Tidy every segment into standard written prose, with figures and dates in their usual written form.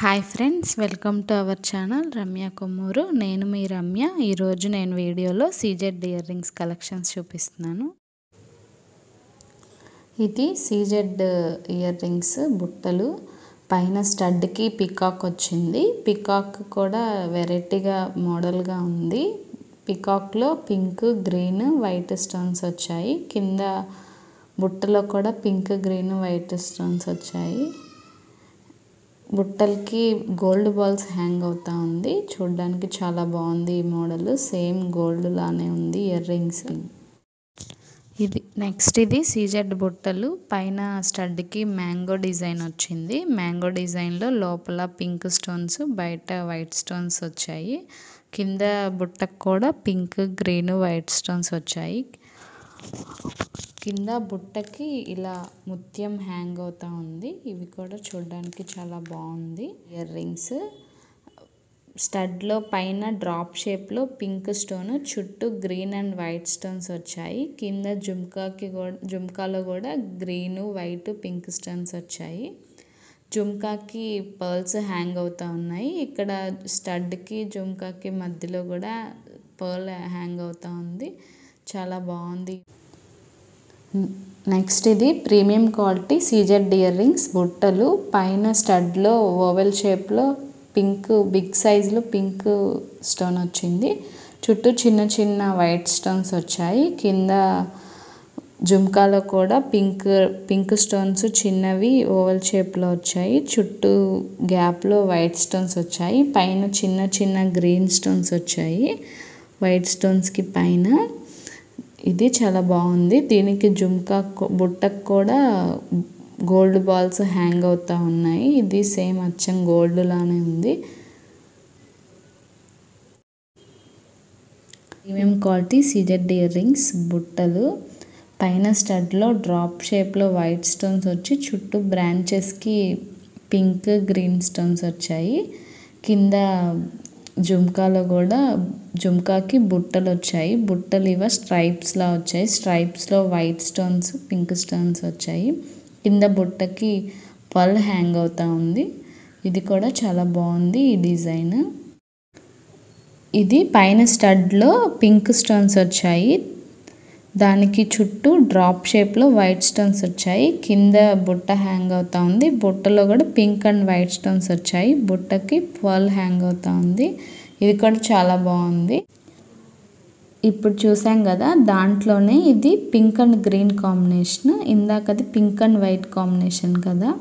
Hi friends, welcome to our channel Ramya Kommuru. నేను మీ రమ్య. ఈరోజు నేను వీడియోలో సీజెడ్ ఇయర్ రింగ్స్ కలెక్షన్స్ చూపిస్తున్నాను. ఇది సీజెడ్ ఇయర్ రింగ్స్ బుట్టలు. పైన స్టడ్కి పికాక్ వచ్చింది. పికాక్ కూడా వెరైటీగా మోడల్గా ఉంది. పికాక్లో పింక్, గ్రీన్, వైట్ స్టోన్స్ వచ్చాయి. కింద బుట్టలో కూడా పింక్, గ్రీన్, వైట్ స్టోన్స్ వచ్చాయి. బుట్టలకి గోల్డ్ బాల్స్ హ్యాంగ్ అవుతా ఉంది. చూడడానికి చాలా బాగుంది ఈ మోడల్. సేమ్ గోల్డ్ లానే ఉంది ఇయర్ రింగ్స్. ఇది సీజెడ్ బుట్టలు. పైన స్టడ్కి మ్యాంగో డిజైన్ వచ్చింది. మ్యాంగో డిజైన్లో లోపల పింక్ స్టోన్స్, బయట వైట్ స్టోన్స్ వచ్చాయి. కింద బుట్టకు కూడా పింక్, గ్రీన్, వైట్ స్టోన్స్ వచ్చాయి. కింద బుట్టకి ఇలా ముత్యం హ్యాంగ్ అవుతా ఉంది. ఇవి కూడా చూడడానికి చాలా బాగుంది ఇయర్ రింగ్స్. స్టడ్లో పైన డ్రాప్ షేప్లో పింక్ స్టోన్, చుట్టూ గ్రీన్ అండ్ వైట్ స్టోన్స్ వచ్చాయి. కింద జుమ్కాలో కూడా గ్రీన్, వైట్, పింక్ స్టోన్స్ వచ్చాయి. జుమ్కాకి పర్ల్స్ హ్యాంగ్ అవుతా ఉన్నాయి. ఇక్కడ స్టడ్కి జుమ్కాకి మధ్యలో కూడా పర్ల్ హ్యాంగ్ అవుతా ఉంది. చాలా బాగుంది. నెక్స్ట్ ఇది premium quality CZ ear rings బుట్టలు. పైన స్టడ్లో ఓవెల్ షేప్లో పింక్, బిగ్ సైజులో పింక్ స్టోన్ వచ్చింది. చుట్టూ చిన్న చిన్న వైట్ స్టోన్స్ వచ్చాయి. కింద జుమ్కాలో కూడా పింక్ స్టోన్స్ చిన్నవి ఓవెల్ షేప్లో వచ్చాయి. చుట్టూ గ్యాప్లో వైట్ స్టోన్స్ వచ్చాయి. పైన చిన్న చిన్న గ్రీన్ స్టోన్స్ వచ్చాయి వైట్ స్టోన్స్కి పైన. ఇది చాలా బాగుంది. దీనికి జుమ్కా బుట్టకు కూడా గోల్డ్ బాల్స్ హ్యాంగ్ అవుతా ఉన్నాయి. ఇది సేమ్ అచ్చం గోల్డ్ లానే ఉంది. Premium quality CZ ear rings బుట్టలు. పైన స్టడ్లో డ్రాప్ షేప్లో వైట్ స్టోన్స్ వచ్చి చుట్టూ బ్రాంచెస్కి పింక్, గ్రీన్ స్టోన్స్ వచ్చాయి. కింద జుమ్కాలో కూడా జుమ్కాకి బుట్టలు వచ్చాయి. బుట్టలు ఇవ స్ట్రైప్స్లా వచ్చాయి. స్ట్రైప్స్లో వైట్ స్టోన్స్, పింక్ స్టోన్స్ వచ్చాయి. కింద బుట్టకి పర్ల్ హ్యాంగ్ అవుతా ఉంది. ఇది కూడా చాలా బాగుంది ఈ డిజైన్. ఇది పైన స్టడ్లో పింక్ స్టోన్స్ వచ్చాయి. దానికి చుట్టూ డ్రాప్ షేప్లో వైట్ స్టోన్స్ వచ్చాయి. కింద బుట్ట హ్యాంగ్ అవుతా ఉంది. బుట్టలో కూడా పింక్ అండ్ వైట్ స్టోన్స్ వచ్చాయి. బుట్టకి పర్ల్ హ్యాంగ్ అవుతా ఉంది. ఇది కూడా చాలా బాగుంది. ఇప్పుడు చూసాం కదా, దాంట్లోనే ఇది పింక్ అండ్ గ్రీన్ కాంబినేషన్. ఇందాకది పింక్ అండ్ వైట్ కాంబినేషన్ కదా,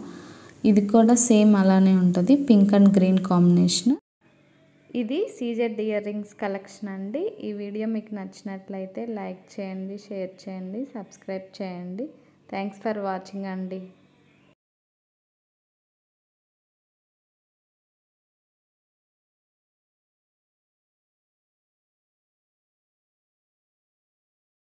ఇది కూడా సేమ్ అలానే ఉంటుంది, పింక్ అండ్ గ్రీన్ కాంబినేషన్. ఇది సీజెడ్ ఇయర్ రింగ్స్ కలెక్షన్ అండి. ఈ వీడియో మీకు నచ్చినట్లయితే లైక్ చేయండి, షేర్ చేయండి, సబ్స్క్రైబ్ చేయండి. థ్యాంక్స్ ఫర్ వాచింగ్ అండి.